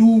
2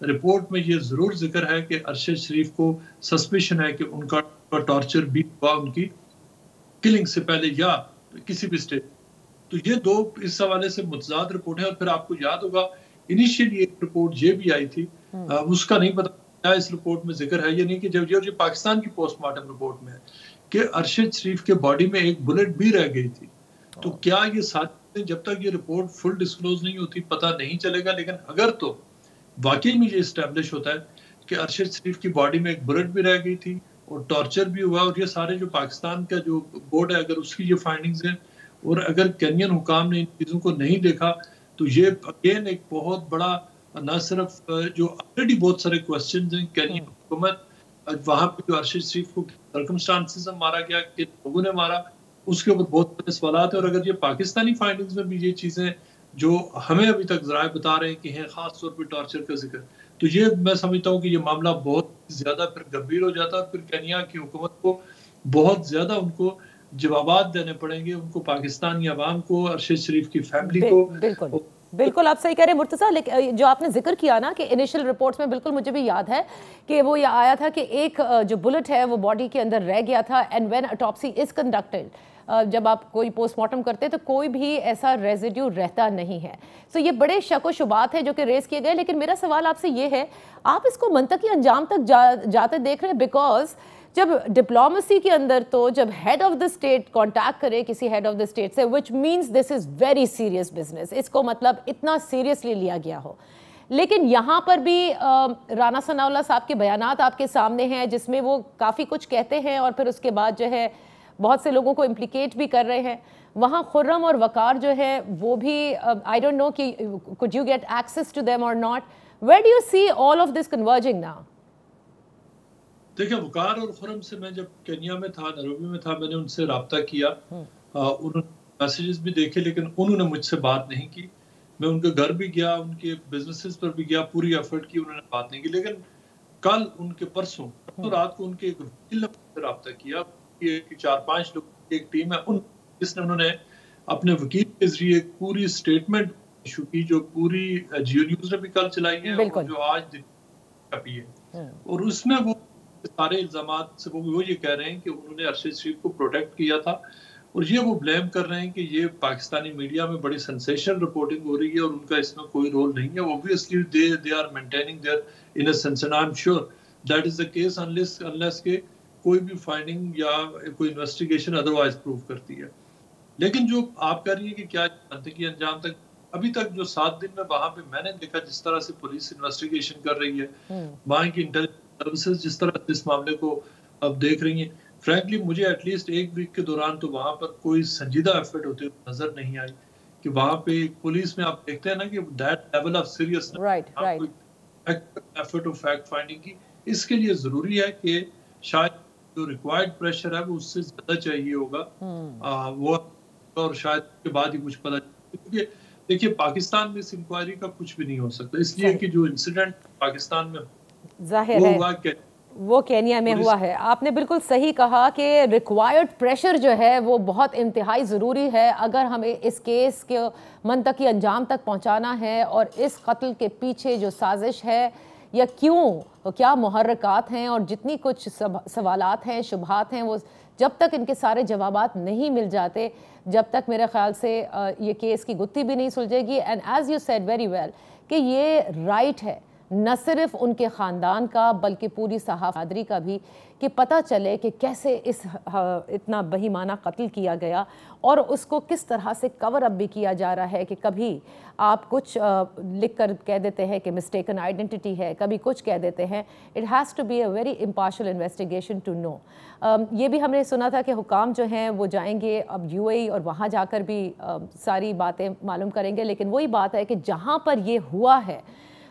report میں یہ ضرور ذکر ہے کہ ارشد شریف کو سسپیشن ہے کہ ان کا ٹارچر بھی ہوا ان کی کلنگ سے پہلے یا کسی بھی اسٹیج. تو یہ دو اس حوالے سے متضاد رپورٹ ہیں. اور پھر آپ کو یاد ہوگا انیشیلی ایک رپورٹ یہ بھی آئی تھی, اس کا نہیں پتا کیا اس رپورٹ میں ذکر ہے یا نہیں, کہ جب پاکستان کی پوسٹ مارٹم رپورٹ میں ہے کہ ارشد شریف کے باڈی میں ایک بلٹ بھی رہ گئی تھی. تو کیا یہ ساتھ جب تک یہ رپورٹ فل ڈسکلوز نہیں ہوتی پتہ نہیں چلے گا. لیکن اگر تو واقعی میں یہ اسٹیبلش ہوتا ہے کہ ارشد شریف کی باڈی میں ایک بلٹ بھی رہ گئی تھی اور ٹارچر بھی ہوا, اور یہ سارے جو پاکستان کا جو بورڈ ہے اگر اس کی یہ فائنڈنگز ہیں اور اگر کینین حکام نے ان چیزوں کو نہیں دیکھا, تو یہ اگین ایک بہت بڑا نہ صرف جو آلریڈی بہت سارے کوسچنز ہیں کینین حکومت وہاں پہ جو ارشد شریف کو سرکمسٹانسز میں مارا گیا, کہ لوگوں نے مارا, اس کے اوپر بہت بڑے سوالات ہیں. اور اگر یہ پاکستانی فائنڈنگز میں بھی یہ چیزیں جو ہمیں ابھی تک ذرائع بتا رہے ہیں کہ ہیں خاص طور پہ ٹارچر کا ذکر, تو یہ میں سمجھتا ہوں کہ یہ معاملہ بہت زیادہ پھر گمبھیر ہو جاتا ہے. پھر کینیا کی حکومت کو بہت زیادہ ان کو جوابات دینے پڑیں گے, ان کو پاکستانی عوام کو, ارشد شریف کی فیملی کو. بالکل آپ صحیح کہہ رہے ہیں مرتضیٰ. لیکن جو آپ نے ذکر کیا نا کہ انیشل رپورٹس میں بالکل مجھے بھی یاد ہے کہ وہ یہ آیا تھا کہ ایک جو بلٹ ہے وہ باڈی کے اندر رہ گیا تھا, and when autopsy is conducted, جب آپ کوئی پوسٹ مارٹم کرتے تو کوئی بھی ایسا ریزیڈیو رہتا نہیں ہے. سو یہ بڑے شک و شبہات ہیں جو کہ ریز کیے گئے. لیکن میرا سوال آپ سے یہ ہے, آپ اس کو منطقی انجام تک جاتے دیکھ رہے ہیں؟ بیکاز جب ڈپلومسی کے اندر تو جب head of the state contact کرے کسی ہیڈ آف دا اسٹیٹ سے, which means this is very serious business, اس کو مطلب اتنا سیریسلی لیا گیا ہو. لیکن یہاں پر بھی رانا ثناء اللہ صاحب کے بیانات آپ کے سامنے ہیں جس میں وہ کافی کچھ کہتے ہیں اور پھر اس کے بعد جو ہے بہت سے لوگوں کو امپلیکیٹ بھی کر رہے ہیں. وہاں خرم اور وقار جو ہے وہ بھی آئی ڈونٹ نو کہ could you get access to them or not. Where do you see all of this converging now? دیکھیں وقار اور خرم سے میں جب کینیا میں تھا, نیروبی میں تھا, میں نے ان سے رابطہ کیا, انہوں نے میسیجز بھی دیکھے لیکن انہوں نے مجھ سے بات نہیں کی. میں ان کے گھر بھی گیا, ان کے بزنسز پر بھی گیا, پوری ایفرٹ کی, انہوں نے بات نہیں کی. لیکن کل ان کے پرسوں رات کو ان کے ایک وکیل نے مجھ سے رابطہ کیا, 4-5 لوگ کی ایک ٹیم ہے جس نے انہوں نے اپنے وکیل کے ذریعے پوری اسٹیٹمنٹ ایشو کی جو پوری جیو نیوز نے بھی کل چلائی ہے اور جو آج دن چھپی ہے. اور اس میں وہ سارے الزامات سے وہ یہ کہہ رہے ہیں کہ انہوں نے ارشد شریف کو پروٹیکٹ کیا تھا, اور یہ وہ بلیم کر رہے ہیں کہ یہ پاکستانی میڈیا میں بڑی سنسیشنل رپورٹنگ ہو رہی ہے اور ان کا اس میں کوئی رول نہیں ہے. Obviously they are maintaining their innocence and I'm sure that is the case unless کہ کوئی بھی فائنڈنگ یا کوئی انویسٹیگیشن ادروائز پروف کرتی ہے. لیکن جو آپ کہہ رہی ہیں کہ کیا منطقی انجام تک, ابھی تک جو 7 دن میں وہاں پہ میں نے دیکھا جس طرح سے پولیس انویسٹیگیشن کر رہی ہے, وہاں کی انٹیلیجنس سروسز جس طرح سے اس معاملے کو اب دیکھ رہی ہیں, فرینکلی مجھے ایٹ لیسٹ 1 ویک کے دوران تو وہاں پر کوئی سنجیدہ ایفرٹ ہوتے ہوئے نظر نہیں آئی کہ وہاں پہ پولیس میں آپ دیکھتے ہیں نا کہ that level of seriousness effort of fact finding کی. اس کے لیے ضروری ہے کہ شاید جو ریکوائرڈ پریشر ہے وہ اس سے زیادہ چاہیے ہوگا, وہ اور شاید کے بعد ہی کچھ پتہ, کیونکہ دیکھیے پاکستان میں اس انکوائری کا کچھ بھی نہیں ہو سکتا, اس لیے کہ جو انسیڈنٹ پاکستان میں ظاہر ہے وہ کینیا میں ہوا ہے. آپ نے بالکل صحیح کہا کہ ریکوائرڈ پریشر جو ہے وہ بہت انتہائی ضروری ہے اگر ہمیں اس کیس کے منطقی انجام تک پہنچانا ہے, اور اس قتل کے پیچھے جو سازش ہے یا کیوں کیا محرکات ہیں اور جتنی کچھ سوالات ہیں شبہات ہیں, وہ جب تک ان کے سارے جوابات نہیں مل جاتے جب تک میرے خیال سے یہ کیس کی گتھی بھی نہیں سلجھے گی. And as you said very well کہ یہ رائٹ ہے نہ صرف ان کے خاندان کا بلکہ پوری صحافت کا بھی کہ پتہ چلے کہ کیسے اس اتنا بہیمانہ قتل کیا گیا اور اس کو کس طرح سے کور اپ بھی کیا جا رہا ہے کہ کبھی آپ کچھ لکھ کر کہہ دیتے ہیں کہ مسٹیکن آئیڈینٹی ہے, کبھی کچھ کہہ دیتے ہیں. It has to be a very impartial investigation to know. یہ بھی ہم نے سنا تھا کہ حکام جو ہیں وہ جائیں گے اب UAE اور وہاں جا کر بھی ساری باتیں معلوم کریں گے, لیکن وہی بات ہے کہ جہاں پر یہ ہوا ہے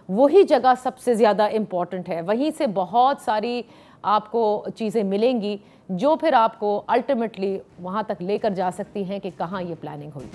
وہی جگہ سب سے زیادہ امپورٹنٹ ہے, وہیں سے بہت ساری آپ کو چیزیں ملیں گی جو پھر آپ کو الٹیمیٹلی وہاں تک لے کر جا سکتی ہیں کہ کہاں یہ پلاننگ ہوئی.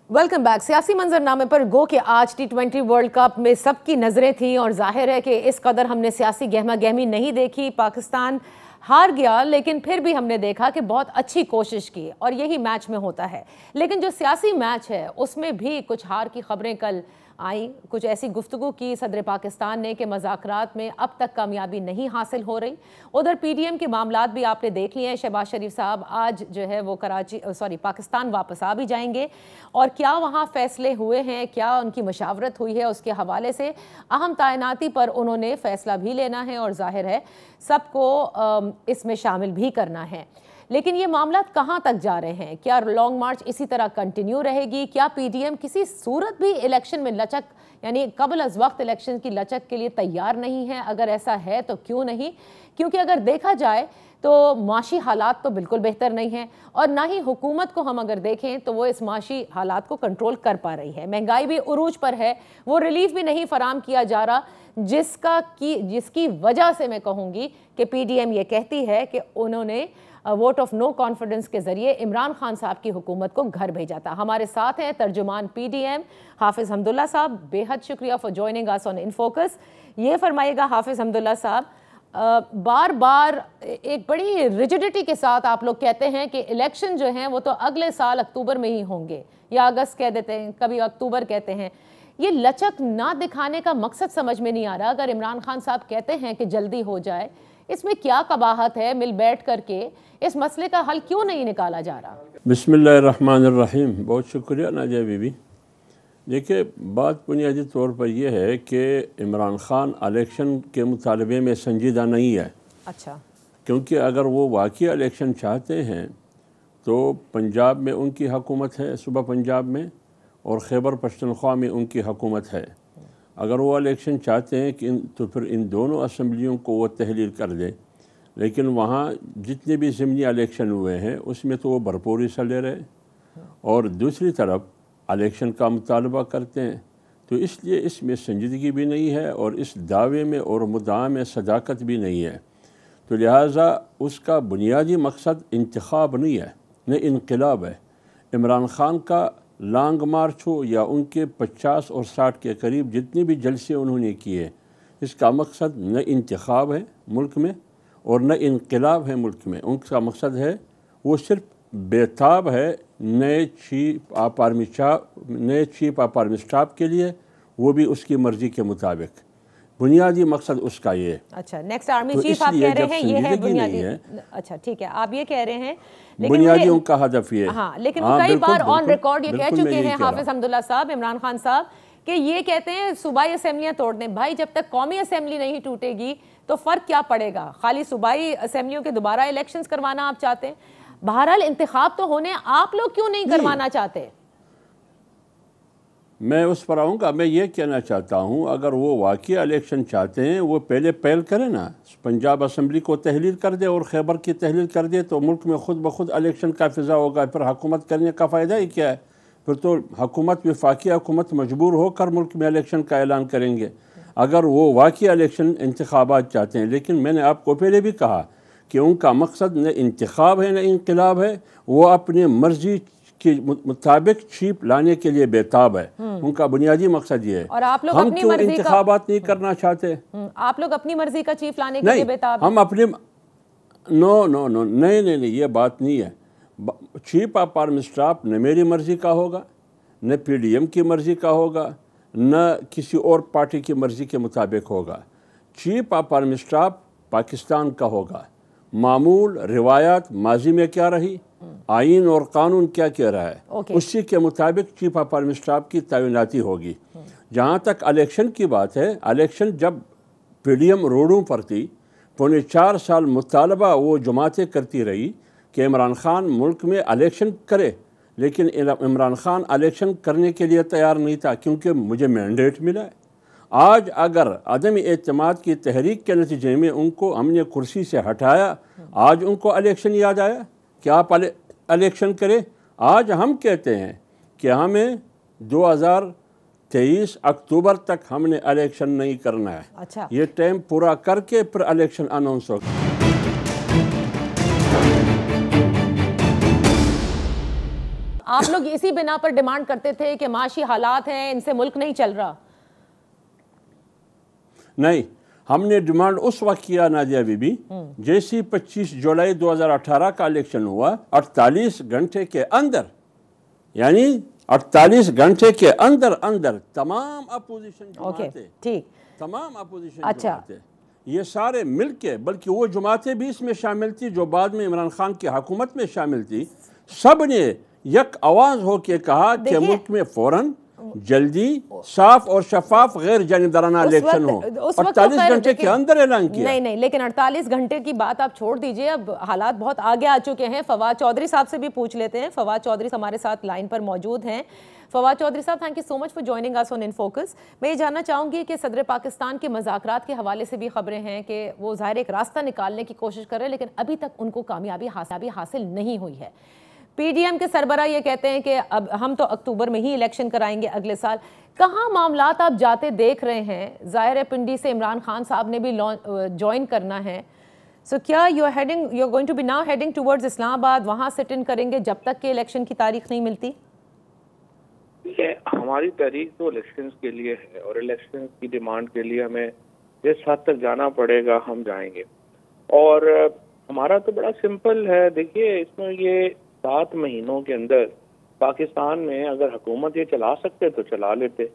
Welcome back. سیاسی منظرنامے پر گو کہ آج T20 ورلڈ کپ میں سب کی نظریں تھیں اور ظاہر ہے کہ اس قدر ہم نے سیاسی گہما گہمی نہیں دیکھی. پاکستان ہار گیا، لیکن پھر بھی ہم نے دیکھا کہ بہت اچھی کوشش کی، اور یہی میچ میں ہوتا ہے۔ لیکن جو سیاسی میچ ہے اس میں بھی کچھ ہار کی خبریں کل آئیں، کچھ ایسی گفتگو کی صدر پاکستان نے کہ مذاکرات میں اب تک کامیابی نہیں حاصل ہو رہی۔ ادھر پی ڈی ایم کے معاملات بھی آپ نے دیکھ لیے ہیں۔ شہباز شریف صاحب آج جو ہے وہ پاکستان واپس آ بھی جائیں گے، اور کیا وہاں فیصلے ہوئے ہیں، کیا ان کی مشاورت ہوئی ہے، اس کے حوالے سے اہم تعیناتی پر انہوں نے فیصلہ بھی لینا ہے، اور ظاہر ہے سب کو اس میں شامل بھی کرنا ہے۔ لیکن یہ معاملات کہاں تک جا رہے ہیں؟ کیا لانگ مارچ اسی طرح کنٹینیو رہے گی؟ کیا پی ڈی ایم کسی صورت بھی الیکشن میں لچک، یعنی قبل از وقت الیکشن کی لچک کے لیے تیار نہیں ہے؟ اگر ایسا ہے تو کیوں نہیں؟ کیونکہ اگر دیکھا جائے تو معاشی حالات تو بالکل بہتر نہیں ہیں، اور نہ ہی حکومت کو ہم اگر دیکھیں تو وہ اس معاشی حالات کو کنٹرول کر پا رہی ہے۔ مہنگائی بھی عروج پر ہے، وہ ریلیف بھی نہیں فراہم کیا جا رہا، جس کی وجہ سے میں کہوں گی کہ پی ڈی ایم یہ کہتی ہے کہ انہوں نے ووٹ آف نو کانفیڈنس کے ذریعے عمران خان صاحب کی حکومت کو گھر بھیجا تھا۔ ہمارے ساتھ ہیں ترجمان پی ڈی ایم حافظ حمداللہ صاحب، بے حد شکریہ for joining us on in focus. یہ فرمائیے گا حافظ حمداللہ صاحب، بار بار ایک بڑی ریجڈیٹی کے ساتھ آپ لوگ کہتے ہیں کہ الیکشن جو ہیں وہ تو اگلے سال اکتوبر میں ہی ہوں گے، یا اگست کہہ دیتے ہیں، کبھی اکتوبر کہتے ہیں۔ یہ لچک نہ دکھانے کا مقصد سمجھ میں نہیں آ رہا۔ اگر عمران خان صاحب کہتے ہیں کہ جلدی ہو جائے، اس میں کیا قباحت ہے؟ مل بیٹھ کر کے اس مسئلے کا حل کیوں نہیں نکالا جا رہا؟ بسم اللہ الرحمن الرحیم۔ بہت شکریہ ناجیہ بی بی۔ دیکھیں، بات بنیادی طور پر یہ ہے کہ عمران خان الیکشن کے مطالبے میں سنجیدہ نہیں ہے۔ اچھا، کیونکہ اگر وہ واقعی الیکشن چاہتے ہیں تو پنجاب میں ان کی حکومت ہے، صوبہ پنجاب میں، اور خیبر پختونخوا میں ان کی حکومت ہے۔ اگر وہ الیکشن چاہتے ہیں کہ تو پھر ان دونوں اسمبلیوں کو وہ تحلیل کر دیں، لیکن وہاں جتنے بھی ضمنی الیکشن ہوئے ہیں اس میں تو وہ بھرپور حصہ لے رہے، اور دوسری طرف الیکشن کا مطالبہ کرتے ہیں، تو اس لیے اس میں سنجیدگی بھی نہیں ہے، اور اس دعوے میں اور مدعا میں صداقت بھی نہیں ہے۔ تو لہٰذا اس کا بنیادی مقصد انتخاب نہیں ہے، نہ انقلاب ہے۔ عمران خان کا لانگ مارچ ہو یا ان کے 50 اور 60 کے قریب جتنے بھی جلسے انہوں نے کیے، اس کا مقصد نہ انتخاب ہے ملک میں اور نہ انقلاب ہے ملک میں۔ ان کا مقصد ہے، وہ صرف بیتاب ہے نئے چیف آف آرمی اسٹاف کے لیے، وہ بھی اس کی مرضی کے مطابق۔ بنیادی مقصد اس کا یہ ہے۔ اچھا، نیکسٹ آرمی چیف آپ کہہ رہے ہیں یہ ہے بنیادی۔ اچھا ٹھیک ہے، آپ یہ کہہ رہے ہیں، بنیادی ان کا ہدف یہ ہے۔ ہاں، لیکن وہ کئی بار آن ریکارڈ یہ کہہ چکے ہیں حافظ حمداللہ صاحب، عمران خان صاحب، کہ یہ کہتے ہیں صوبائی اسمبلیاں توڑ دیں۔ بھائی، جب تک قومی اسمبلی نہیں ٹوٹے گی تو فرق کیا پڑے گا؟ خالی صوبائی اسمبلیوں کے دوبارہ الیکشنز کروانا آپ چاہتے ہیں؟ بہرحال انتخاب تو ہونے، آپ لوگ کیوں نہیں کروانا چاہتے؟ میں اس پر آؤں گا۔ میں یہ کہنا چاہتا ہوں، اگر وہ واقعی الیکشن چاہتے ہیں، وہ پہلے پہل کریں نا، پنجاب اسمبلی کو تحلیل کر دے اور خیبر کی تحلیل کر دے، تو ملک میں خود بخود الیکشن کا فضا ہوگا۔ پھر حکومت کرنے کا فائدہ ہی کیا ہے؟ پھر تو حکومت، وفاقی حکومت مجبور ہو کر ملک میں الیکشن کا اعلان کریں گے اگر وہ واقعی الیکشن انتخابات چاہتے ہیں۔ لیکن میں نے آپ کو پہلے بھی کہا کہ ان کا مقصد نہ انتخاب ہے نہ انقلاب ہے، وہ اپنے مرضی کے مطابق چیف لانے کے لیے بیتاب ہے۔ ان کا بنیادی مقصد یہ ہے۔ اور آپ لوگ ہم اپنی کیوں مرضی کا انتخابات نہیں کرنا چاہتے؟ آپ لوگ اپنی مرضی کا چیف لانے کے لیے بیتاب ہیں؟ ہم اپنے نہیں، یہ بات نہیں ہے۔ چیف آف آرمی اسٹاف نہ میری مرضی کا ہوگا، نہ پی ڈی ایم کی مرضی کا ہوگا، نہ کسی اور پارٹی کی مرضی کے مطابق ہوگا۔ Chief of army staff Pakistan کا ہوگا۔ معمول، روایات ماضی میں کیا رہی، آئین اور قانون کیا کہہ رہا ہے، اسی کے مطابق چیف آف آرمی اسٹاف کی تعیناتی ہوگی۔ جہاں تک الیکشن کی بات ہے، الیکشن جب پی ڈی ایم روڈوں پر تھی، 4.25 سال مطالبہ وہ جماعتیں کرتی رہی کہ عمران خان ملک میں الیکشن کرے، لیکن عمران خان الیکشن کرنے کے لیے تیار نہیں تھا، کیونکہ مجھے مینڈیٹ ملا ہے۔ آج اگر عدم اعتماد کی تحریک کے نتیجے میں ان کو ہم نے کرسی سے ہٹایا، آج ان کو الیکشن یاد آیا کہ آپ الیکشن کریں۔ آج ہم کہتے ہیں کہ ہمیں 2023 اکتوبر تک ہم نے الیکشن نہیں کرنا ہے۔ اچھا، یہ ٹائم پورا کر کے پھر الیکشن اناؤنس ہوگا۔ آپ لوگ اسی بنا پر ڈیمانڈ کرتے تھے کہ معاشی حالات ہیں، ان سے ملک نہیں چل رہا؟ نہیں، ہم نے ڈیمانڈ اس وقت کیا نادیہ بی بی جیسی 25 جولائی 2018 کا الیکشن ہوا، 48 گھنٹے کے اندر، یعنی 48 گھنٹے کے اندر تمام اپوزیشن جماعتیں، تمام اپوزیشن جماعتیں یہ سارے مل کے، بلکہ وہ جماعتیں بھی اس میں شامل تھی جو بعد میں عمران خان کی حکومت میں شامل تھی، سب نے یک آواز ہو کے کہا کہ ملک میں فوراً جلدی صاف اور شفاف غیر جانبدارانہ الیکشن ہو۔ 48 گھنٹے کے اندر اعلان کیا۔ نہیں لیکن 48 گھنٹے کی بات آپ چھوڑ دیجئے، اب حالات بہت آگے آ چکے ہیں۔ فواد چودھری صاحب سے بھی پوچھ لیتے ہیں۔ فواد چودھری ہمارے ساتھ لائن پر موجود ہیں۔ فواد چودھری صاحب، thank you so much for joining us on in focus. میں یہ جاننا چاہوں گی کہ صدر پاکستان کے مذاکرات کے حوالے سے بھی خبریں ہیں کہ وہ ظاہر ایک راستہ نکالنے کی کوشش کر رہے ہیں، لیکن ابھی تک ان کو کامیابی حاصل نہیں ہوئی ہے۔ پی ڈی ایم کے سربراہ یہ کہتے ہیں کہ اب ہم تو اکتوبر میں ہی الیکشن کرائیں گے اگلے سال۔ کہاں معاملات آپ جاتے دیکھ رہے ہیں؟ ظاہر ہے پنڈی سے عمران خان صاحب نے بھی جوائن کرنا ہے، سو کیا you are going to be now heading towards Islamabad, وہاں سٹ ان کریں گے جب تک کہ الیکشن کی تاریخ نہیں ملتی؟ ہماری تاریخ تو الیکشنز کے لیے ہے، اور الیکشنز کی ڈیمانڈ کے لیے ہمیں جس حد تک جانا پڑے گا ہم جائیں گے، اور ہمارا تو بڑا سمپل ہے۔ دیکھیے، اس میں یہ 7 مہینوں کے اندر پاکستان میں اگر حکومت یہ چلا سکتے تو چلا لیتے۔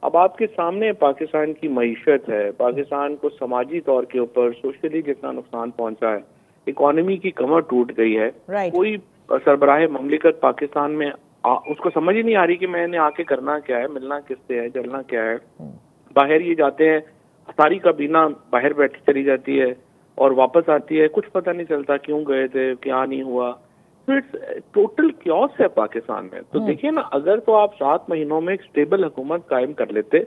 اب آپ کے سامنے پاکستان کی معیشت ہے، پاکستان کو سماجی طور کے اوپر سوشلی جتنا نقصان پہنچا ہے، اکانومی کی کمر ٹوٹ گئی ہے۔ کوئی سربراہ مملکت پاکستان میں اس کو سمجھ ہی نہیں آ رہی کہ میں نے آ کے کرنا کیا ہے، ملنا کس سے ہے، جلنا کیا ہے۔ باہر یہ جاتے ہیں، ساری کابینہ باہر بیٹھی چلی جاتی ہے اور واپس آتی ہے، کچھ پتہ نہیں چلتا کیوں گئے تھے، کیا نہیں ہوا۔ تو ٹوٹل کیوس ہے پاکستان میں۔ تو دیکھیے نا، اگر تو آپ 7 مہینوں میں ایک سٹیبل حکومت قائم کر لیتے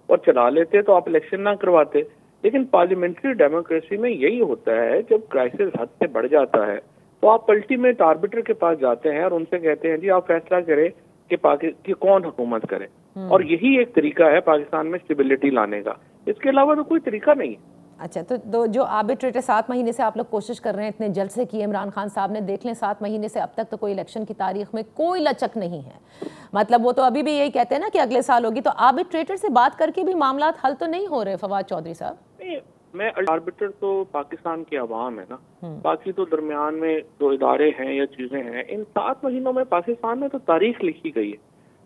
اور چلا لیتے تو آپ الیکشن نہ کرواتے۔ لیکن پارلیمنٹری ڈیموکریسی میں یہی ہوتا ہے، جب کرائسس حد سے بڑھ جاتا ہے تو آپ الٹیمیٹ آربیٹر کے پاس جاتے ہیں اور ان سے کہتے ہیں جی آپ فیصلہ کریں کہ کون حکومت کرے، اور یہی ایک طریقہ ہے پاکستان میں اسٹیبلٹی لانے کا، اس کے علاوہ تو کوئی طریقہ نہیں ہے۔ اچھا، تو جو آربیٹریٹر 7 مہینے سے آپ لوگ کوشش کر رہے ہیں اتنے جلد سے کی عمران خان صاحب نے، دیکھ لیں 7 مہینے سے اب تک تو کوئی الیکشن کی تاریخ میں کوئی لچک نہیں ہے۔ مطلب وہ تو ابھی بھی یہی کہتے ہیں نا کہ اگلے سال ہوگی، تو آربیٹریٹر سے بات کر کے بھی معاملات حل تو نہیں ہو رہے فواد چودھری صاحب؟ میں آربیٹر تو پاکستان کی عوام ہے نا، باقی تو درمیان میں جو ادارے ہیں یا چیزیں ہیں، ان 7 مہینوں میں پاکستان میں تو تاریخ لکھی گئی ہے۔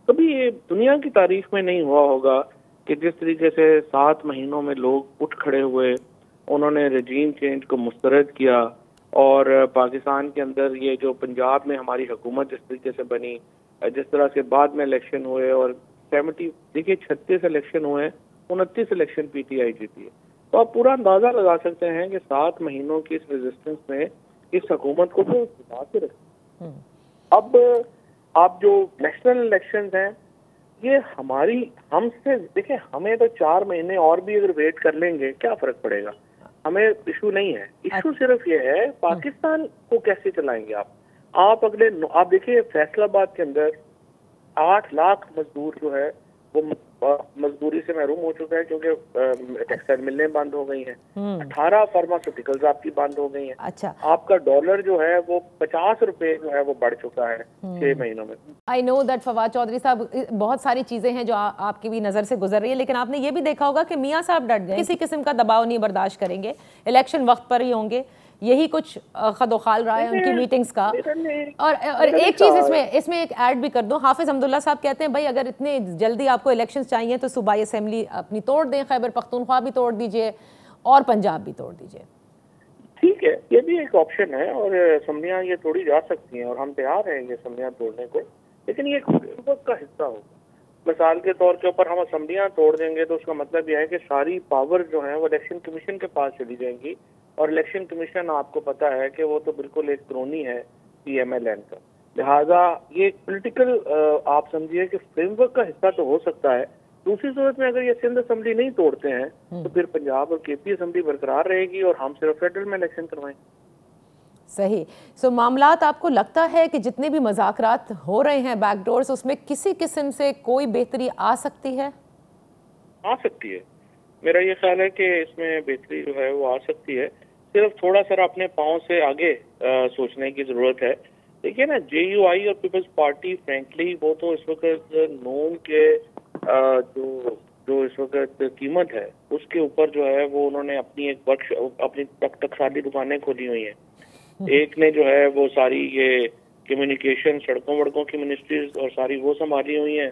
کبھی یہ دنیا کی تاریخ میں نہیں ہوا ہوگا کہ جس طریقے سے 7 مہینوں میں لوگ اٹھ کھڑے ہوئے، انہوں نے رجیم چینج کو مسترد کیا، اور پاکستان کے اندر یہ جو پنجاب میں ہماری حکومت جس طریقے سے بنی، جس طرح سے بعد میں الیکشن ہوئے، اور 36 الیکشن ہوئے، 29 الیکشن پی ٹی آئی جیتی ہے۔ تو آپ پورا اندازہ لگا سکتے ہیں کہ 7 مہینوں کی اس ریزسٹنس میں اس حکومت کو تو بتا کے رکھیں۔ اب آپ جو نیشنل الیکشنز ہیں، یہ ہم سے دیکھیں، ہمیں تو 4 مہینے اور بھی اگر ویٹ کر لیں گے کیا فرق پڑے گا، ہمیں ایشو نہیں ہے۔ ایشو صرف یہ ہے پاکستان کو کیسے چلائیں گے آپ آپ دیکھیں فیصل آباد کے اندر 8 لاکھ مزدور جو ہے وہ مزدوری سے محروم ہو چکا ہے، کیونکہ ٹیکسٹائل ملیں بند ہو گئی ہیں، 18 فارماسیوٹیکلز آپ کی بند ہو گئی ہیں۔ اچھا، آپ کا ڈالر جو ہے وہ 50 روپے جو ہے وہ بڑھ چکا ہے 6 مہینوں میں۔ آئی نو دیٹ فواد چودھری صاحب، بہت ساری چیزیں ہیں جو آپ کی بھی نظر سے گزر رہی ہے، لیکن آپ نے یہ بھی دیکھا ہوگا کہ میاں صاحب ڈٹ گئے، کسی قسم کا دباؤ نہیں برداشت کریں گے، الیکشن وقت پر ہی ہوں گے، یہی کچھ خد و خال رہا ہے ان کی میٹنگز کا۔ اور ایک چیز اس میں ایک ایڈ بھی کر دوں، حافظ حمداللہ صاحب کہتے ہیں بھائی اگر اتنے جلدی آپ کو الیکشنز چاہیے تو صوبائی اسمبلی اپنی توڑ دیں، خیبر پختونخوا بھی توڑ دیجئے اور پنجاب بھی توڑ دیجئے۔ ٹھیک ہے، یہ بھی ایک آپشن ہے، اور اسمبلیاں یہ توڑی جا سکتی ہیں، اور ہم تیار ہیں یہ اسمبلیاں توڑنے کو، لیکن یہ ایک وقت کا حصہ ہوگا۔ مثال کے طور کے اوپر ہم اسمبلیاں توڑ دیں گے تو اس کا مطلب یہ ہے کہ ساری پاور جو ہیں وہ الیکشن کمیشن کے پاس چلی جائیں گی، اور الیکشن کمیشن آپ کو پتا ہے کہ وہ تو بالکل ایک کرونی ہے پی ایم ایل این کا، لہٰذا یہ پولیٹیکل آپ سمجھیے کہ فریم ورک کا حصہ تو ہو سکتا ہے۔ دوسری صورت میں اگر یہ سندھ اسمبلی نہیں توڑتے ہیں تو پھر پنجاب اور کے پی اسمبلی برقرار رہے گی اور ہم صرف فیڈرل میں الیکشن کروائیں۔ صحیح۔ سو معاملات آپ کو لگتا ہے کہ جتنے بھی مذاکرات ہو رہے ہیں بیک ڈورز، اس میں کسی قسم سے کوئی بہتری آ سکتی ہے؟ آ سکتی ہے، میرا یہ خیال ہے کہ اس میں بہتری جو ہے وہ آ سکتی ہے، صرف تھوڑا سا اپنے پاؤں سے آگے سوچنے کی ضرورت ہے۔ دیکھیے نا، جے یو آئی اور پیپلز پارٹی فرینکلی وہ تو اس وقت نون کے جو جو اس وقت قیمت ہے اس کے اوپر جو ہے وہ انہوں نے اپنی ایک اپنی ٹکسالی دکانیں کھولی ہوئی ہیں. ایک نے جو ہے وہ ساری یہ کمیونیکیشن سڑکوں وڑکوں کی منسٹریز اور ساری وہ سنبھالی ہوئی ہیں.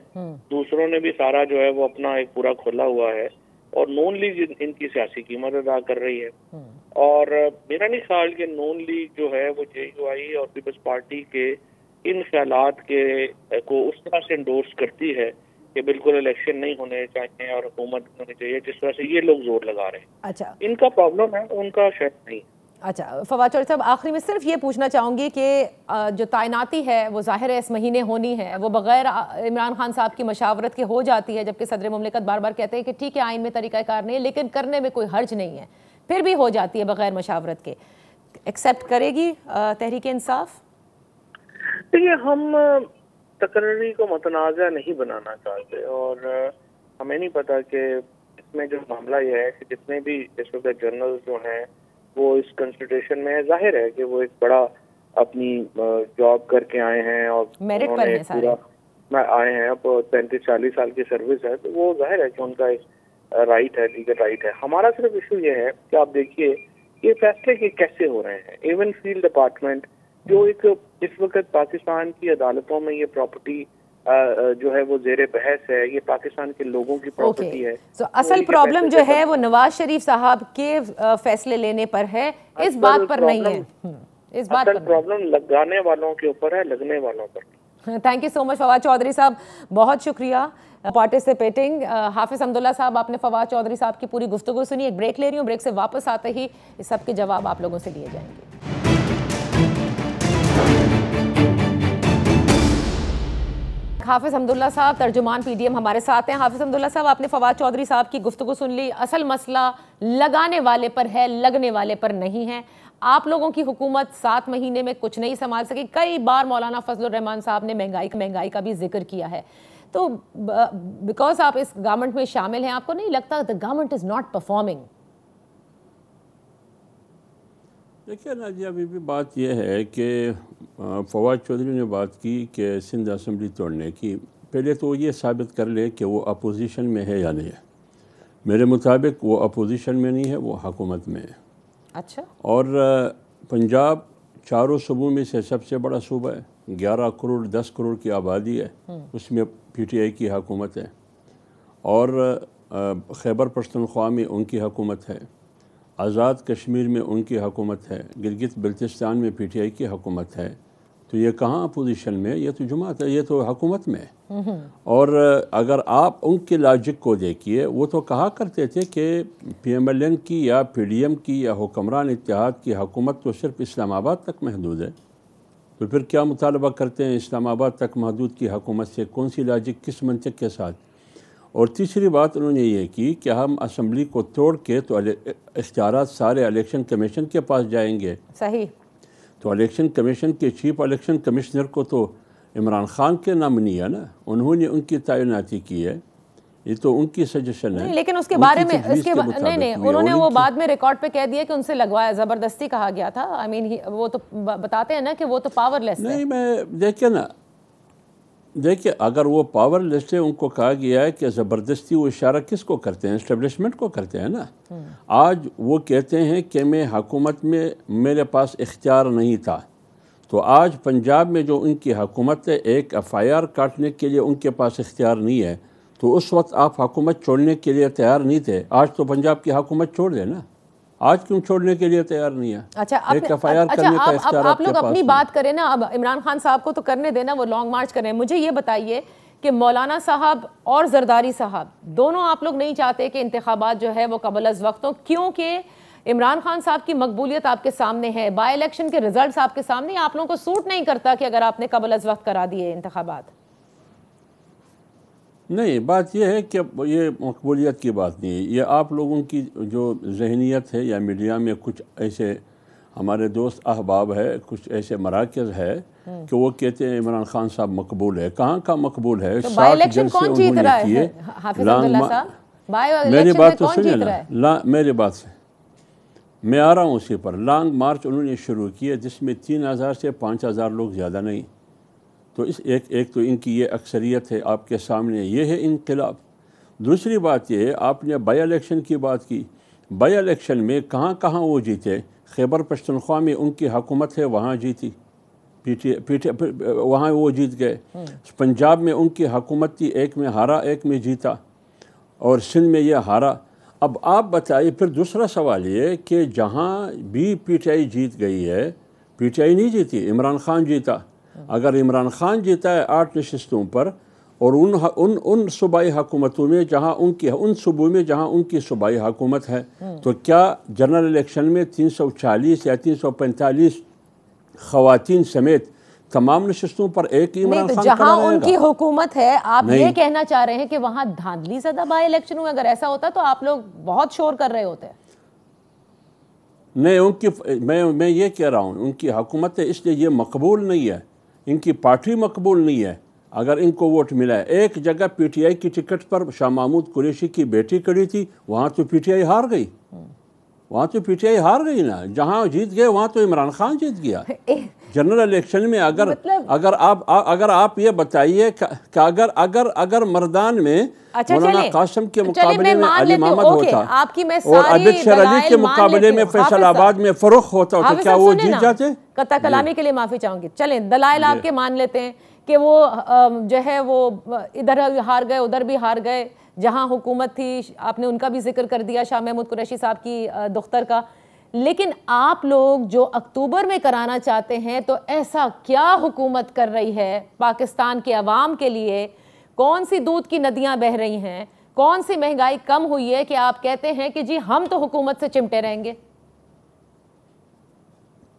دوسروں نے بھی سارا جو ہے وہ اپنا ایک پورا کھولا ہوا ہے اور نون لیگ ان کی سیاسی قیمت ادا کر رہی ہے. اور میرا نہیں خیال کہ نون لیگ جو ہے وہ جے یو آئی اور پیپلز پارٹی کے ان خیالات کے کو اس طرح سے انڈورس کرتی ہے کہ بالکل الیکشن نہیں ہونے چاہیے اور حکومت ہونی چاہیے جس طرح سے یہ لوگ زور لگا رہے ہیں. اچھا ان کا پرابلم ہے, ان کا شاید نہیں. اچھا فواد چودھری صاحب, آخری میں صرف یہ پوچھنا چاہوں گی کہ جو تعیناتی ہے وہ ظاہر ہے اس مہینے ہونی ہے, وہ بغیر عمران خان صاحب کی مشاورت کے ہو جاتی ہے, جبکہ صدر مملکت بار بار کہتے ہیں کہ ٹھیک ہے آئین میں طریقہ کار نہیں ہے لیکن کرنے میں کوئی حرج نہیں ہے, پھر بھی ہو جاتی ہے بغیر مشاورت کے. ایکسیپٹ کرے گی تحریک انصاف؟ دیکھیے ہم تقرری کو متنازع نہیں بنانا چاہتے اور ہمیں نہیں پتا کہ اس میں جو معاملہ یہ ہے کہ جتنے بھی اس وقت جنرل جو ہیں وہ اس کنسٹیٹیوشن میں ظاہر ہے کہ وہ ایک بڑا اپنی جاب کر کے آئے ہیں اور میرٹ پر ہیں سارے آئے ہیں, اب 35-40 سال کی سروس ہے, تو وہ ظاہر ہے کہ ان کا ایک رائٹ ہے, لیگل رائٹ ہے. ہمارا صرف ایشو یہ ہے کہ آپ دیکھیے یہ فیصلے کے کیسے ہو رہے ہیں. ایون فیلڈ ڈپارٹمنٹ جو ایک اس وقت پاکستان کی عدالتوں میں یہ پراپرٹی جو ہے وہ زیر بحث ہے, یہ پاکستان کے لوگوں کی پراپرٹی ہے. اصل پرابلم جو ہے وہ نواز شریف صاحب کے فیصلے لینے پر ہے, اس بات پر نہیں ہے. اس بات پر پرابلم لگانے والوں کے اوپر ہے, لگنے والوں پر. تھینک یو سو مچ فواد چودھری صاحب, بہت شکریہ پارٹیسپیٹنگ. حافظ حمداللہ صاحب, آپ نے فواد چودھری صاحب کی پوری گفتگو سنی. ایک بریک لے رہی ہوں, بریک سے واپس آتے ہی اس سب کے جواب آپ لوگوں سے لیے جائیں گے. حافظ حمداللہ صاحب ترجمان پی ڈی ایم ہمارے ساتھ ہیں. حافظ حمداللہ صاحب, آپ نے فواد چودھری صاحب کی گفتگو سن لی. اصل مسئلہ لگانے والے پر ہے, لگنے والے پر نہیں ہے. آپ لوگوں کی حکومت 7 مہینے میں کچھ نہیں سنبھال سکی. کئی بار مولانا فضل الرحمان صاحب نے مہنگائی کا بھی ذکر کیا ہے. تو بیکاز آپ اس گورنمنٹ میں شامل ہیں, آپ کو نہیں لگتا the government is not performing؟ دیکھیے نا جی, ابھی بھی بات یہ ہے کہ فواد چودھری نے بات کی کہ سندھ اسمبلی توڑنے کی. پہلے تو یہ ثابت کر لے کہ وہ اپوزیشن میں ہے یا نہیں ہے. میرے مطابق وہ اپوزیشن میں نہیں ہے, وہ حکومت میں ہے. اچھا. اور پنجاب 4 صوبوں میں سے سب سے بڑا صوبہ ہے, 11 کروڑ 10 کروڑ کی آبادی ہے, اس میں پی ٹی آئی کی حکومت ہے. اور خیبر پختونخوا میں ان کی حکومت ہے, آزاد کشمیر میں ان کی حکومت ہے, گلگت بلتستان میں پی ٹی آئی کی حکومت ہے. تو یہ کہاں اپوزیشن میں, یہ تو جماعت ہے, یہ تو حکومت میں ہے. اور اگر آپ ان کے لاجک کو دیکھیے, وہ تو کہا کرتے تھے کہ پی ایم ایل این کی یا پی ڈی ایم کی یا حکمران اتحاد کی حکومت تو صرف اسلام آباد تک محدود ہے. تو پھر کیا مطالبہ کرتے ہیں اسلام آباد تک محدود کی حکومت سے؟ کون سی لاجک, کس منطق کے ساتھ؟ اور تیسری بات انہوں نے یہ کی کہ ہم اسمبلی کو توڑ کے تو اختیارات سارے الیکشن کمیشن کے پاس جائیں گے. صحیح. تو الیکشن کمیشن کے چیف الیکشن کمشنر کو تو عمران خان کے نامنی ہے نا, انہوں نے ان کی تعیناتی کی ہے, یہ تو ان کی سجیشن ہے. لیکن اس کے بارے میں نہیں انہوں نے وہ بعد میں ریکارڈ پہ کہہ دیا کہ ان سے لگوایا, زبردستی کہا گیا تھا. آئی مین وہ تو بتاتے ہیں نا کہ وہ تو پاور لیس ہے. نہیں, میں دیکھیں اگر وہ پاور لیس ہے, ان کو کہا گیا ہے کہ زبردستی, وہ اشارہ کس کو کرتے ہیں؟ اسٹیبلشمنٹ کو کرتے ہیں نا. آج وہ کہتے ہیں کہ میں حکومت میں میرے پاس اختیار نہیں تھا. تو آج پنجاب میں جو ان کی حکومت ہے, ایک ایف آئی آر کاٹنے کے لیے ان کے پاس اختیار نہیں ہے. تو اس وقت آپ حکومت چھوڑنے کے لیے تیار نہیں تھے. آج تو پنجاب کی حکومت چھوڑ دے نا, آج کیوں چھوڑنے کے لیے تیار نہیں ہے؟ اچھا, آپ لوگ اپنی بات کریں نا. اب عمران خان صاحب کو تو کرنے دینا, وہ لانگ مارچ کریں. مجھے یہ بتائیے کہ مولانا صاحب اور زرداری صاحب دونوں آپ لوگ نہیں چاہتے کہ انتخابات جو ہے وہ قبل از وقت ہوں, کیونکہ عمران خان صاحب کی مقبولیت آپ کے سامنے ہے, بائی الیکشن کے ریزلٹس آپ کے سامنے. آپ لوگوں کو سوٹ نہیں کرتا کہ اگر آپ نے قبل از وقت کرا دیے انتخابات؟ نہیں, بات یہ ہے کہ یہ مقبولیت کی بات نہیں ہے. یہ آپ لوگوں کی جو ذہنیت ہے, یا میڈیا میں کچھ ایسے ہمارے دوست احباب ہے, کچھ ایسے مراکز ہے کہ وہ کہتے ہیں عمران خان صاحب مقبول ہے. کہاں کا مقبول ہے؟ 60 جلسے انہوں نے کیے. میری بات تو سنیں نا, میری بات سے میں آ رہا ہوں اسی پر. لانگ مارچ انہوں نے شروع کیے جس میں 3000 سے 5000 لوگ زیادہ نہیں. تو اس ایک تو ان کی یہ اکثریت ہے آپ کے سامنے, یہ ہے انقلاب. دوسری بات یہ، آپ نے بائی الیکشن کی بات کی، بائی الیکشن میں کہاں کہاں وہ جیتے؟ خیبر پختونخوا میں ان کی حکومت ہے، وہاں جیتی، وہاں وہ جیت گئے۔ پنجاب میں ان کی حکومت تھی، ایک میں ہارا ایک میں جیتا، اور سندھ میں یہ ہارا۔ اب آپ بتائیے، پھر دوسرا سوال یہ کہ جہاں بھی پی ٹی آئی جیت گئی ہے، پی ٹی آئی نہیں جیتی، عمران خان جیتا۔ اگر عمران خان جیتا ہے 8 نشستوں پر، اور ان صوبائی حکومتوں میں جہاں ان صوبوں میں جہاں ان کی صوبائی حکومت ہے، تو کیا جنرل الیکشن میں 340 یا 345 خواتین سمیت تمام نشستوں پر ایک ہی عمران خان جہاں ان کی حکومت ہے؟ آپ یہ کہنا چاہ رہے ہیں کہ وہاں دھاندلی زدہ بائی الیکشن ہوئے؟ اگر ایسا ہوتا تو آپ لوگ بہت شور کر رہے ہوتے۔ نہیں، میں یہ کہہ رہا ہوں ان کی حکومت ہے، اس لیے یہ مقبول نہیں ہے، ان کی پارٹی مقبول نہیں ہے۔ اگر ان کو ووٹ ملا ہے، ایک جگہ پی ٹی آئی کی ٹکٹ پر شاہ محمود قریشی کی بیٹی کھڑی تھی، وہاں تو پی ٹی آئی ہار گئی، نا۔ جہاں جیت گئے وہاں تو عمران خان جیت گیا۔ جنرل الیکشن میں اگر آپ یہ بتائیے کہ اگر مردان میں مولانا قاسم کے مقابلے میں علی محمد ہوتا، اور عابد شیر علی کے مقابلے میں فیصل آباد میں فروخ ہوتا، تو کیا وہ جیت جاتے؟ قطع کلامی کے لیے معافی چاہوں گی۔ چلیں دلائل آپ کے مان لیتے ہیں کہ وہ جو ہے وہ ادھر ہار گئے ادھر بھی ہار گئے، جہاں حکومت تھی آپ نے ان کا بھی ذکر کر دیا، شاہ محمود قریشی صاحب کی دختر کا۔ لیکن آپ لوگ جو اکتوبر میں کرانا چاہتے ہیں، تو ایسا کیا حکومت کر رہی ہے پاکستان کے عوام کے لیے؟ کون سی دودھ کی ندیاں بہہ رہی ہیں؟ کون سی مہنگائی کم ہوئی ہے کہ آپ کہتے ہیں کہ جی ہم تو حکومت سے چمٹے رہیں گے؟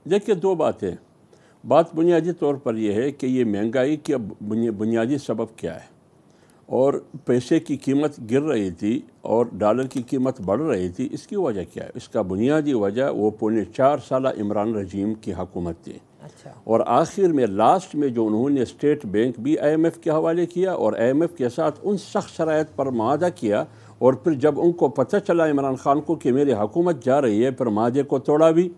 دیکھیے، دو باتیں۔ بات بنیادی طور پر یہ ہے کہ یہ مہنگائی کا بنیادی سبب کیا ہے، اور پیسے کی قیمت گر رہی تھی اور ڈالر کی قیمت بڑھ رہی تھی، اس کی وجہ کیا ہے؟ اس کا بنیادی وجہ وہ 4.25 سالہ عمران رجیم کی حکومت تھی۔ اور آخر میں لاسٹ میں جو انہوں نے اسٹیٹ بینک بھی آئی ایم ایف کے حوالے کیا، اور آئی ایم ایف کے ساتھ ان سخت شرائط پر معاہدہ کیا، اور پھر جب ان کو پتہ چلا عمران خان کو کہ میری حکومت جا رہی ہے، پھر معاہدے کو توڑا بھی۔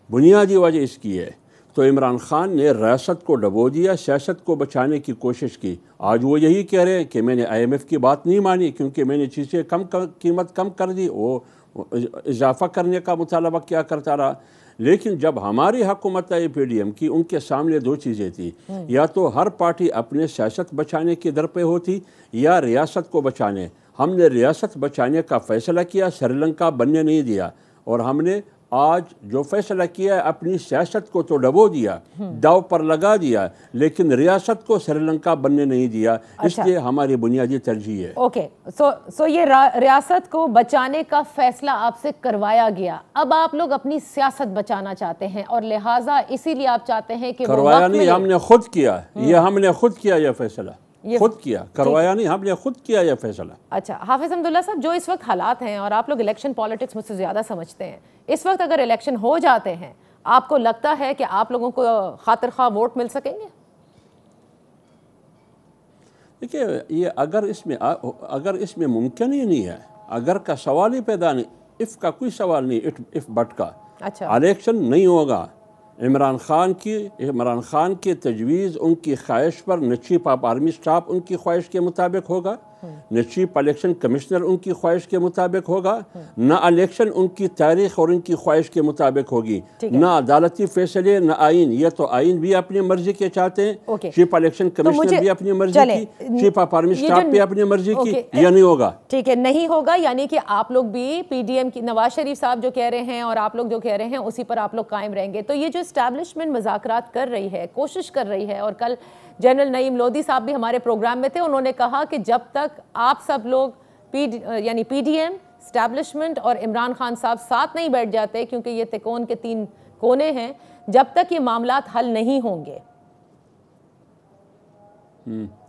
بنیادی وجہ اس کی ہے۔ تو عمران خان نے ریاست کو ڈبو دیا، سیاست کو بچانے کی کوشش کی۔ آج وہ یہی کہہ رہے ہیں کہ میں نے آئی ایم ایف کی بات نہیں مانی کیونکہ میں نے چیزیں قیمت کم کر دی، وہ اضافہ کرنے کا مطالبہ کیا کرتا رہا۔ لیکن جب ہماری حکومت آئی پی ڈی ایم کی، ان کے سامنے دو چیزیں تھیں، یا تو ہر پارٹی اپنے سیاست بچانے کی در پہ ہوتی، یا ریاست کو بچانے۔ ہم نے ریاست بچانے کا فیصلہ کیا، سری لنکا بننے نہیں دیا، اور ہم نے آج جو فیصلہ کیا ہے اپنی سیاست کو تو ڈبو دیا، داؤ پر لگا دیا، لیکن ریاست کو سری لنکا بننے نہیں دیا۔ اس لیے ہماری بنیادی ترجیح ہے۔ اوکے، سو یہ ریاست کو بچانے کا فیصلہ آپ سے کروایا گیا، اب آپ لوگ اپنی سیاست بچانا چاہتے ہیں، اور لہٰذا اسی لیے آپ چاہتے ہیں کہ کروایا نہیں، ہم نے خود کیا، ہم نے خود کیا یہ فیصلہ، خود کیا، کروایا نہیں، ہم نے خود کیا یہ فیصلہ۔ اچھا حافظ حمداللہ صاحب، جو اس وقت حالات ہیں، اور آپ لوگ الیکشن پالیٹکس مجھ سے زیادہ سمجھتے ہیں، اس وقت اگر الیکشن ہو جاتے ہیں، آپ کو لگتا ہے کہ آپ لوگوں کو خاطر خواہ ووٹ مل سکیں گے؟ دیکھیے، یہ اگر اس میں ممکن ہی نہیں ہے، اگر کا سوال ہی پیدا نہیں، اف کا کوئی سوال نہیں، اف بٹ کا الیکشن نہیں ہوگا۔ عمران خان کی تجویز، ان کی خواہش پر نہ چیف آف آرمی اسٹاف ان کی خواہش کے مطابق ہوگا، نہ چیف الیکشن کمشنر ان کی خواہش کے مطابق ہوگا، نہ الیکشن ان کی تاریخ اور ان کی خواہش کے مطابق ہوگی، نہ عدالتی فیصلے، نہ آئین۔ یہ تو آئین بھی اپنی مرضی کے چاہتے ہیں، چیف الیکشن کمشنر بھی اپنی مرضی کی، چیف آف آرمی اسٹاف بھی اپنی مرضی کی، یہ نہیں ہوگا۔ ٹھیک ہے، نہیں ہوگا، یعنی کہ آپ لوگ بھی پی ڈی ایم کی، نواز شریف صاحب جو کہہ رہے ہیں اور آپ لوگ جو کہہ رہے ہیں، اسی پر آپ لوگ قائم رہیں گے۔ تو یہ جو اسٹیبلشمنٹ مذاکرات کر رہی ہے، کوشش کر رہی ہے، اور کل جنرل نعیم لودھی صاحب بھی ہمارے پروگرام میں تھے، انہوں نے کہا کہ جب تک آپ سب لوگ یعنی پی ڈی ایم، اسٹیبلشمنٹ اور عمران خان صاحب ساتھ نہیں بیٹھ جاتے، کیونکہ یہ تکون کے 3 کونے ہیں، جب تک یہ معاملات حل نہیں ہوں گے۔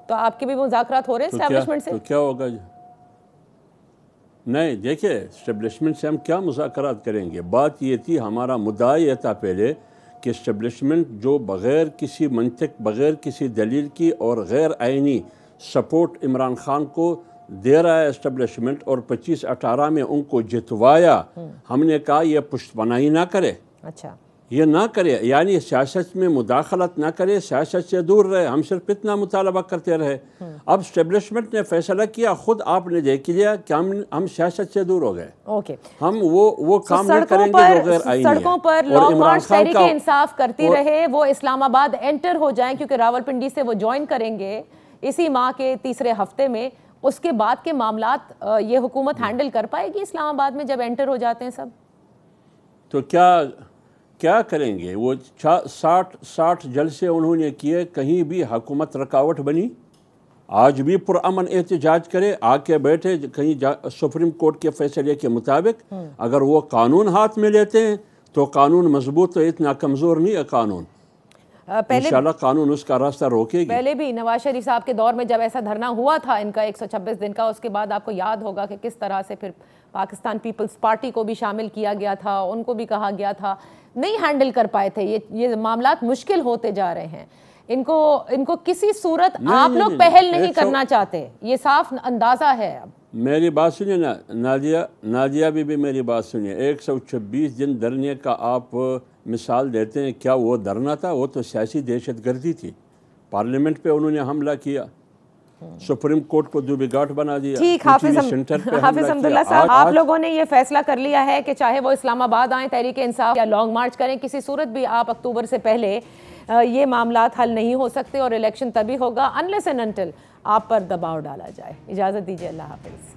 تو آپ کے بھی مذاکرات ہو رہے ہیں اسٹیبلشمنٹ سے؟ تو کیا ہوگا؟ نہیں، دیکھیں، اسٹیبلشمنٹ سے ہم کیا مذاکرات کریں گے؟ بات یہ تھی، ہمارا مدعا یہ تھا پہلے کہ اسٹیبلشمنٹ جو بغیر کسی منطق، بغیر کسی دلیل کی اور غیر آئینی سپورٹ عمران خان کو دے رہا ہے اسٹیبلشمنٹ، اور 25/18 میں ان کو جتوایا، ہم نے کہا یہ پشت پناہی نہ کرے۔ اچھا، یہ نہ کرے، یعنی سیاست میں مداخلت نہ کرے، سیاست سے دور رہے، ہم صرف اتنا مطالبہ کرتے رہے۔ اب اسٹیبلشمنٹ نے فیصلہ کیا، خود آپ نے دیکھ لیا کہ ہم سیاست سے دور ہو گئے، ہم وہ کام نہیں کریں گے جو غیر آئینی ہے۔ سڑکوں پر لانگ مارچ تحریک انصاف کرتی رہے، وہ اسلام آباد انٹر ہو جائیں، کیونکہ راولپنڈی سے وہ جوائن کریں گے اسی ماہ کے تیسرے ہفتے میں۔ اس کے بعد کے معاملات یہ حکومت ہینڈل کر پائے گی اسلام آباد میں جب انٹر ہو جاتے ہیں سب؟ تو کیا کریں گے؟ وہ 60 جلسے انہوں نے کیے، کہیں بھی حکومت رکاوٹ بنی؟ آج بھی پرامن احتجاج کرے، آ کے بیٹھے کہیں سپریم کورٹ کے فیصلے کے مطابق، اگر وہ قانون ہاتھ میں لیتے ہیں تو قانون مضبوط، تو اتنا کمزور نہیں ہے قانون، انشاءاللہ قانون اس کا راستہ روکے گی۔ پہلے بھی نواز شریف صاحب کے دور میں جب ایسا دھرنا ہوا تھا ان کا 126 دن کا، اس کے بعد آپ کو یاد ہوگا کہ کس طرح سے پھر پاکستان پیپلز پارٹی کو بھی شامل کیا گیا تھا، ان کو بھی کہا گیا تھا، نہیں ہینڈل کر پائے تھے۔ یہ معاملات مشکل ہوتے جا رہے ہیں، ان کو کسی صورت آپ لوگ پہل نہیں کرنا چاہتے، یہ صاف اندازہ ہے۔ اب میری بات سنیے نا نادیہ بھی میری بات سنیے، 126 دن دھرنے کا آپ مثال دیتے ہیں، کیا وہ دھرنا تھا؟ وہ تو سیاسی دہشت گردی تھی، پارلیمنٹ پہ انہوں نے حملہ کیا، سپریم کورٹ کو دوبگاٹ بنا دیا۔ ٹھیک، حافظ حمداللہ صاحب، آپ لوگوں نے یہ فیصلہ کر لیا ہے کہ چاہے وہ اسلام آباد آئیں تحریک انصاف یا لانگ مارچ کریں، کسی صورت بھی آپ اکتوبر سے پہلے یہ معاملات حل نہیں ہو سکتے، اور الیکشن تبھی ہوگا انلیس اینڈ انٹل آپ پر دباؤ ڈالا جائے۔ اجازت دیجیے، اللہ حافظ۔